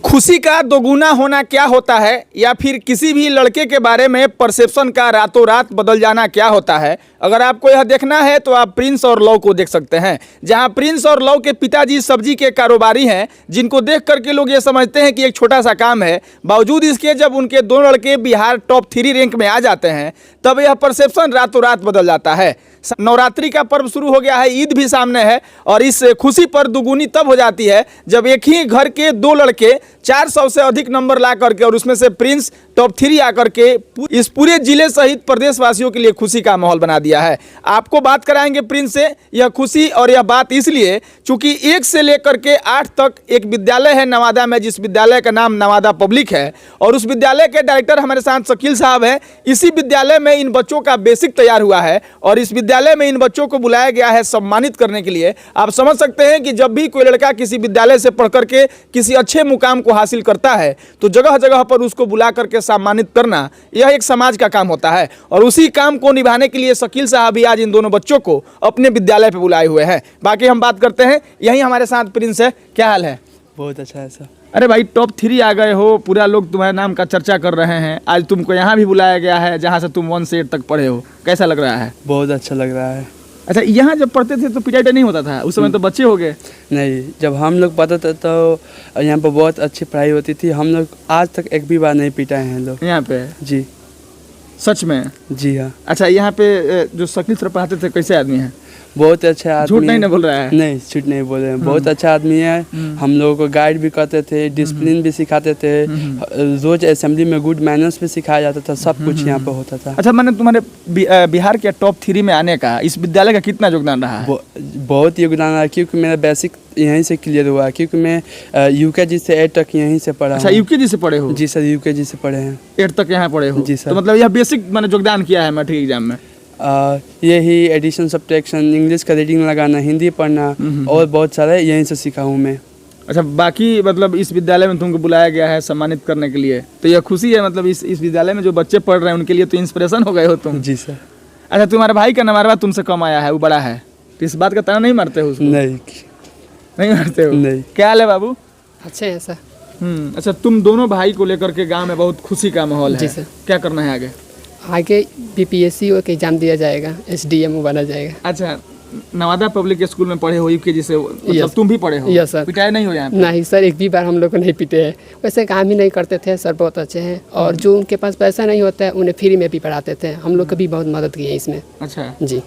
खुशी का दोगुना होना क्या होता है, या फिर किसी भी लड़के के बारे में परसेप्शन का रातों रात बदल जाना क्या होता है। अगर आपको यह देखना है तो आप प्रिंस और लव को देख सकते हैं, जहां प्रिंस और लव के पिताजी सब्जी के कारोबारी हैं, जिनको देख करके लोग ये समझते हैं कि एक छोटा सा काम है। बावजूद इसके जब उनके दोनों लड़के बिहार टॉप 3 रैंक में आ जाते हैं तब यह परसेप्शन रातों रात बदल जाता है। नवरात्रि का पर्व शुरू हो गया है, ईद भी सामने है, और इस खुशी पर दुगुनी तब हो जाती है जब एक ही घर के दो लड़के 400 से अधिक नंबर ला करके, और उसमें से प्रिंस टॉप 3 आकर के इस पूरे जिले सहित प्रदेशवासियों के लिए खुशी का माहौल बना दिया है। आपको बात कराएंगे प्रिंस से यह खुशी, और यह बात इसलिए चूंकि 1 से लेकर के 8 तक एक विद्यालय है नवादा में, जिस विद्यालय का नाम नवादा पब्लिक है, और उस विद्यालय के डायरेक्टर हमारे साथ शकील साहब हैं। इसी विद्यालय में इन बच्चों का बेसिक तैयार हुआ है, और इस विद्यालय में इन बच्चों को बुलाया गया है सम्मानित करने के लिए। आप समझ सकते हैं कि जब भी कोई लड़का किसी विद्यालय से पढ़ करके किसी अच्छे मुकाम को हासिल करता है तो जगह जगह पर उसको बुला करके सम्मानित करना यह एक समाज का काम होता है, और उसी काम को निभाने के लिए शकील साहब भी आज इन दोनों बच्चों को अपने विद्यालय पर बुलाए हुए हैं। बाकी हम बात करते हैं, यही हमारे साथ प्रिंस है। क्या हाल है? बहुत अच्छा है सर। अरे भाई, टॉप 3 आ गए हो, पूरा लोग तुम्हारे नाम का चर्चा कर रहे हैं। आज तुमको यहाँ भी बुलाया गया है जहाँ से तुम 1 से 8 तक पढ़े हो, कैसा लग रहा है? बहुत अच्छा लग रहा है। अच्छा, यहाँ जब पढ़ते थे तो पिटाई नहीं होता था? उस समय तो बच्चे हो गए। नहीं, जब हम लोग पढ़ते थे तो यहाँ पर बहुत अच्छी पढ़ाई होती थी। हम लोग आज तक एक भी बार नहीं पिटाए हैं लोग यहाँ पे। जी, सच में? जी हाँ। अच्छा, यहाँ पे जो शकील सर पढ़ाते थे कैसे आदमी है? बहुत अच्छा आदमी। झूठ नहीं बोल रहा है? नहीं, झूठ नहीं बोल रहे हैं। बहुत अच्छा आदमी है। हम लोगों को गाइड भी करते थे, डिसिप्लिन भी सिखाते थे, रोज असेंबली में गुड मैनर्स भी सिखाया जाता था। सब कुछ यहाँ पर होता था। अच्छा, मैंने तुम्हारे बिहार के टॉप 3 में आने का इस विद्यालय का कितना योगदान रहा है? बहुत योगदान रहा, क्योंकि मेरा बेसिक यहीं से क्लियर हुआ, क्योंकि मैं UKG से 8 तक यहीं से पढ़ा। अच्छा, UKG से पढ़े हो? जी सर, UKG से पढ़े हैं। 8 तक यहाँ पढ़े हो? जी सर। तो मतलब यह बेसिक मैंने योगदान किया है मैट्रिक एग्जाम में? यही एडिशन, सब्ट्रैक्शन, इंग्लिश का रीडिंग लगाना, हिंदी पढ़ना और बहुत सारा यहीं से सीखा हूँ मैं। अच्छा, बाकी मतलब इस विद्यालय में तुमको बुलाया गया है सम्मानित करने के लिए, तो यह खुशी है? मतलब इस विद्यालय में जो बच्चे पढ़ रहे हैं उनके लिए तो इंस्पिरेशन हो गए हो तुम। जी सर। अच्छा, तुम्हारे भाई का नंबरवा तुमसे कम आया है, वो बड़ा है, तो इस बात का ताना नहीं मारते हो उसको? नहीं मारते हो? नहीं। क्या हाल है बाबू? अच्छे हैं सर। अच्छा, तुम दोनों भाई को लेकर के गाँव में बहुत खुशी का माहौल है। जी सर। क्या करना है आगे? आगे BPSC का एग्जाम दिया जाएगा, SDM बना जाएगा। अच्छा, नवादा पब्लिक स्कूल में पढ़े हो, UKG से, मतलब तुम भी पढ़े हो? Yes sir. पिटाई नहीं हो यहाँ पे? नहीं सर, एक भी बार हम लोग को नहीं पीटे हैं। वैसे काम ही नहीं करते थे सर, बहुत अच्छे हैं, और जो उनके पास पैसा नहीं होता है उन्हें फ्री में भी पढ़ाते थे। हम लोग को भी बहुत मदद की है इसमें। अच्छा जी,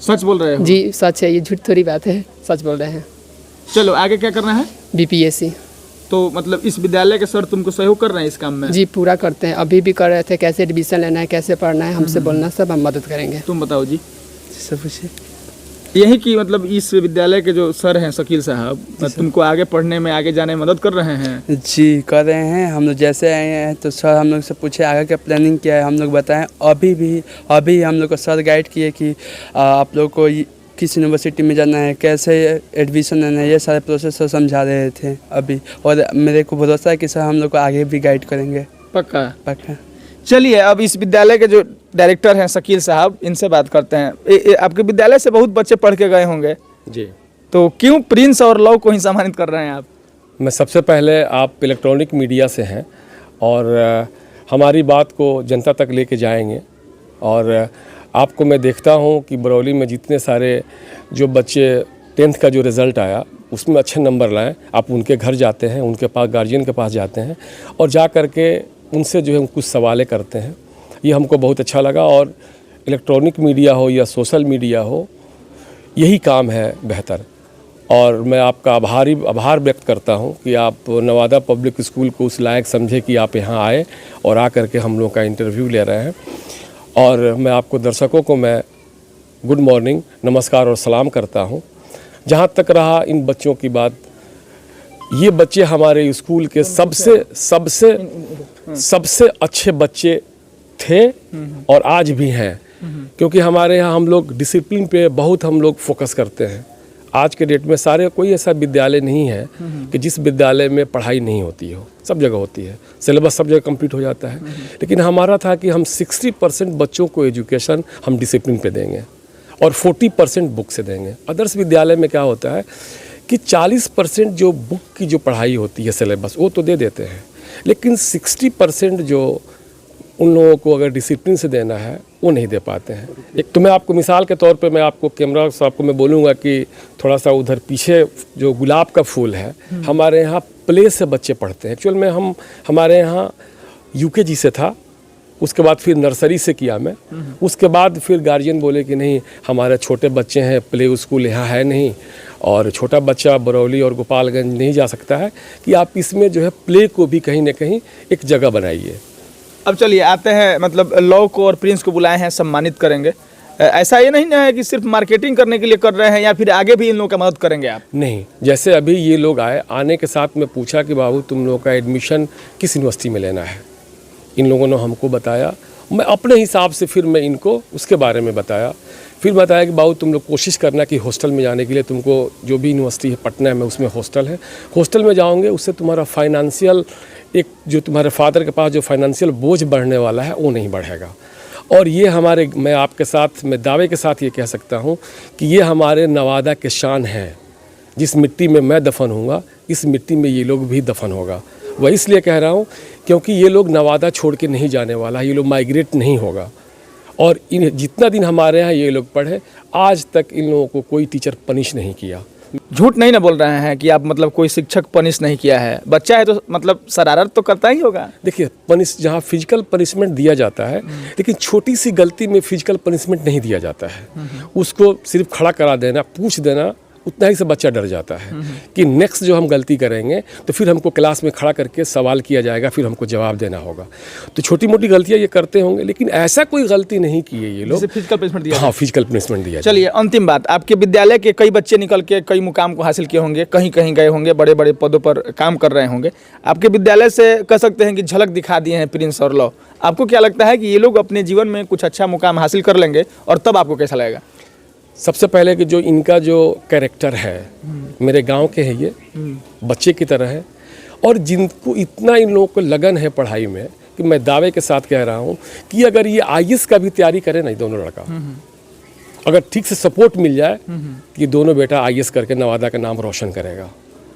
सच बोल रहे हो? जी सच है, ये झूठ थोड़ी बात है, सच बोल रहे हैं। चलो, आगे क्या करना है? BPSC। तो मतलब इस विद्यालय के सर तुमको सहयोग कर रहे हैं इस काम में? जी, पूरा करते हैं। अभी भी कर रहे थे, कैसे एडमिशन लेना है, कैसे पढ़ना है, हमसे बोलना, सब हम मदद करेंगे। तुम बताओ जी। सब कुछ यही कि मतलब इस विद्यालय के जो सर हैं शकील साहब, तुमको आगे पढ़ने में, आगे जाने में मदद कर रहे हैं? जी, कर रहे हैं। हम लोग जैसे आए हैं तो सर हम लोग से पूछे आगे क्या प्लानिंग क्या है, हम लोग बताएं। अभी हम लोग को सर गाइड किए कि आप लोग को किस यूनिवर्सिटी में जाना है, कैसे एडमिशन लेना है, ये सारे प्रोसेस सर समझा रहे थे अभी, और मेरे को भरोसा है कि सर हम लोग को आगे भी गाइड करेंगे। पक्का। चलिए, अब इस विद्यालय के जो डायरेक्टर हैं शकील साहब, इनसे बात करते हैं। आपके विद्यालय से बहुत बच्चे पढ़ के गए होंगे जी, तो क्यों प्रिंस और लव को ही सम्मानित कर रहे हैं आप? मैं सबसे पहले, आप इलेक्ट्रॉनिक मीडिया से हैं और हमारी बात को जनता तक लेके जाएंगे, और आपको मैं देखता हूं कि बरौली में जितने सारे जो बच्चे 10th का जो रिज़ल्ट आया उसमें अच्छे नंबर लाएं, आप उनके घर जाते हैं, उनके पास, गार्जियन के पास जाते हैं और जा कर के उनसे जो है कुछ सवालें करते हैं। ये हमको बहुत अच्छा लगा, और इलेक्ट्रॉनिक मीडिया हो या सोशल मीडिया हो, यही काम है बेहतर। और मैं आपका आभार व्यक्त करता हूं कि आप नवादा पब्लिक स्कूल को उस लायक समझे कि आप यहाँ आए और आ कर के हम लोग का इंटरव्यू ले रहे हैं। और मैं आपको दर्शकों को मैं गुड मॉर्निंग, नमस्कार और सलाम करता हूं। जहां तक रहा इन बच्चों की बात, ये बच्चे हमारे स्कूल के सबसे अच्छे बच्चे थे और आज भी हैं, क्योंकि हमारे यहाँ हम लोग डिसिप्लिन पे बहुत हम लोग फोकस करते हैं। आज के डेट में कोई ऐसा विद्यालय नहीं है कि जिस विद्यालय में पढ़ाई नहीं होती हो, सब जगह होती है, सिलेबस सब जगह कंप्लीट हो जाता है। लेकिन हमारा था कि हम 60% बच्चों को एजुकेशन हम डिसिप्लिन पे देंगे और 40% बुक से देंगे। अदर्स विद्यालय में क्या होता है कि 40% जो बुक की जो पढ़ाई होती है सिलेबस वो तो दे देते हैं, लेकिन 60% जो उन लोगों को अगर डिसिप्लिन से देना है वो नहीं दे पाते हैं। एक तो मैं आपको मिसाल के तौर पे मैं आपको कैमरा साहब को मैं बोलूँगा कि थोड़ा सा उधर पीछे जो गुलाब का फूल है, हमारे यहाँ प्ले से बच्चे पढ़ते हैं। एक्चुअल में हमारे यहाँ यूकेजी से था, उसके बाद फिर नर्सरी से किया मैं, उसके बाद फिर गार्जियन बोले कि नहीं हमारे छोटे बच्चे हैं, प्ले स्कूल यहाँ है नहीं और छोटा बच्चा बरौली और गोपालगंज नहीं जा सकता है, कि आप इसमें जो है प्ले को भी कहीं ना कहीं एक जगह बनाइए। अब चलिए आते हैं, मतलब लौ को और प्रिंस को बुलाए हैं, सम्मानित करेंगे। ऐसा ये नहीं ना है कि सिर्फ मार्केटिंग करने के लिए कर रहे हैं या फिर आगे भी इन लोगों का मदद करेंगे आप? नहीं, जैसे अभी ये लोग आने के साथ में पूछा कि बाबू तुम लोगों का एडमिशन किस यूनिवर्सिटी में लेना है, इन लोगों ने हमको बताया, मैं अपने हिसाब से फिर मैं इनको उसके बारे में बताया, फिर बताया कि बाबू तुम लोग कोशिश करना कि हॉस्टल में जाने के लिए तुमको जो भी यूनिवर्सिटी है पटना में उसमें हॉस्टल है, हॉस्टल में जाओगे उससे तुम्हारा फाइनेंशियल एक जो तुम्हारे फादर के पास जो फाइनेंशियल बोझ बढ़ने वाला है वो नहीं बढ़ेगा। और ये हमारे, मैं आपके साथ मैं दावे के साथ ये कह सकता हूँ कि ये हमारे नवादा के शान है। जिस मिट्टी में मैं दफन होऊंगा इस मिट्टी में ये लोग भी दफन होगा। वह इसलिए कह रहा हूँ क्योंकि ये लोग नवादा छोड़ के नहीं जाने वाला, ये लोग माइग्रेट नहीं होगा। और इन जितना दिन हमारे यहाँ ये लोग पढ़े आज तक इन लोगों को कोई टीचर पनिश नहीं किया। झूठ नहीं ना बोल रहे हैं कि आप मतलब कोई शिक्षक पनिश नहीं किया है? बच्चा है तो मतलब शरारत तो करता ही होगा। देखिए पनिश जहाँ फिजिकल पनिशमेंट दिया जाता है, लेकिन छोटी सी गलती में फिजिकल पनिशमेंट नहीं दिया जाता है। उसको सिर्फ खड़ा करा देना, पूछ देना, उतना ही से बच्चा डर जाता है कि नेक्स्ट जो हम गलती करेंगे तो फिर हमको क्लास में खड़ा करके सवाल किया जाएगा, फिर हमको जवाब देना होगा। तो छोटी मोटी गलतियाँ ये करते होंगे, लेकिन ऐसा कोई गलती नहीं की है ये लोग। फिजिकल पनिशमेंट दिया? हाँ, फिजिकल पनिशमेंट दिया। चलिए अंतिम बात, आपके विद्यालय के कई बच्चे निकल के कई मुकाम को हासिल किए होंगे, कहीं कहीं गए होंगे, बड़े बड़े पदों पर काम कर रहे होंगे। आपके विद्यालय से कह सकते हैं कि झलक दिखा दिए हैं प्रिंस और लौ। आपको क्या लगता है कि ये लोग अपने जीवन में कुछ अच्छा मुकाम हासिल कर लेंगे और तब आपको कैसा लगेगा? सबसे पहले कि जो इनका जो कैरेक्टर है, मेरे गांव के हैं ये, बच्चे की तरह है, और जिनको इतना इन लोगों को लगन है पढ़ाई में कि मैं दावे के साथ कह रहा हूँ कि अगर ये आईएएस का भी तैयारी करे ना, दोनों लड़का अगर ठीक से सपोर्ट मिल जाए कि दोनों बेटा आईएएस करके नवादा का नाम रोशन करेगा।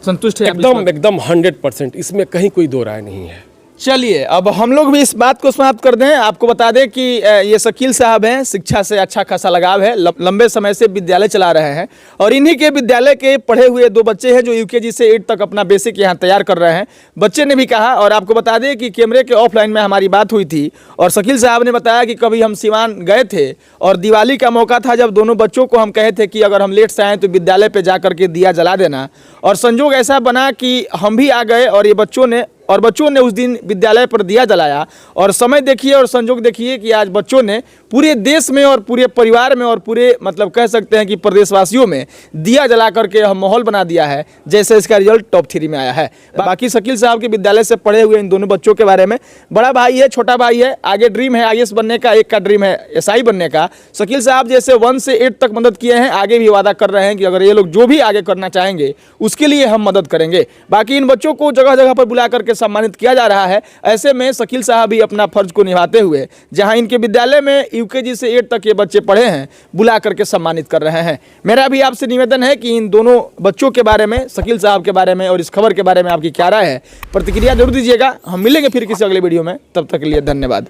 संतुष्ट है? एकदम 100%, इसमें कहीं कोई दो राय नहीं है। चलिए अब हम लोग भी इस बात को समाप्त कर दें। आपको बता दें कि ये शकील साहब हैं, शिक्षा से अच्छा खासा लगाव है, लंबे समय से विद्यालय चला रहे हैं और इन्हीं के विद्यालय के पढ़े हुए दो बच्चे हैं जो यूकेजी से 8 तक अपना बेसिक यहाँ तैयार कर रहे हैं। बच्चे ने भी कहा, और आपको बता दें कि कैमरे के ऑफलाइन में हमारी बात हुई थी और शकील साहब ने बताया कि कभी हम सिवान गए थे और दिवाली का मौका था जब दोनों बच्चों को हम कहे थे कि अगर हम लेट से आएँ तो विद्यालय पर जा करके दिया जला देना, और संजोग ऐसा बना कि हम भी आ गए और ये बच्चों ने उस दिन विद्यालय पर दिया जलाया। और समय देखिए और संजोग देखिए कि आज बच्चों ने पूरे देश में और पूरे परिवार में और पूरे मतलब कह सकते हैं कि प्रदेशवासियों में दिया जला करके हम माहौल बना दिया है, जैसे इसका रिजल्ट टॉप 3 में आया है। बाकी शकील साहब के विद्यालय से पढ़े हुए इन दोनों बच्चों के बारे में, बड़ा भाई है, छोटा भाई है, आगे ड्रीम है आईएएस बनने का, एक का ड्रीम है एसआई बनने का। शकील साहब जैसे 1 से 8 तक मदद किए हैं, आगे भी वादा कर रहे हैं कि अगर ये लोग जो भी आगे करना चाहेंगे उसके लिए हम मदद करेंगे। बाकी इन बच्चों को जगह जगह पर बुला करके सम्मानित किया जा रहा है। ऐसे में शकील साहब भी अपना फर्ज को निभाते हुए जहां इनके विद्यालय में यूकेजी से 8 तक ये बच्चे पढ़े हैं, बुला करके सम्मानित कर रहे हैं। मेरा भी आपसे निवेदन है कि इन दोनों बच्चों के बारे में, शकील साहब के बारे में और इस खबर के बारे में आपकी क्या राय है, प्रतिक्रिया जरूर दीजिएगा। हम मिलेंगे फिर किसी अगले वीडियो में, तब तक के लिए धन्यवाद।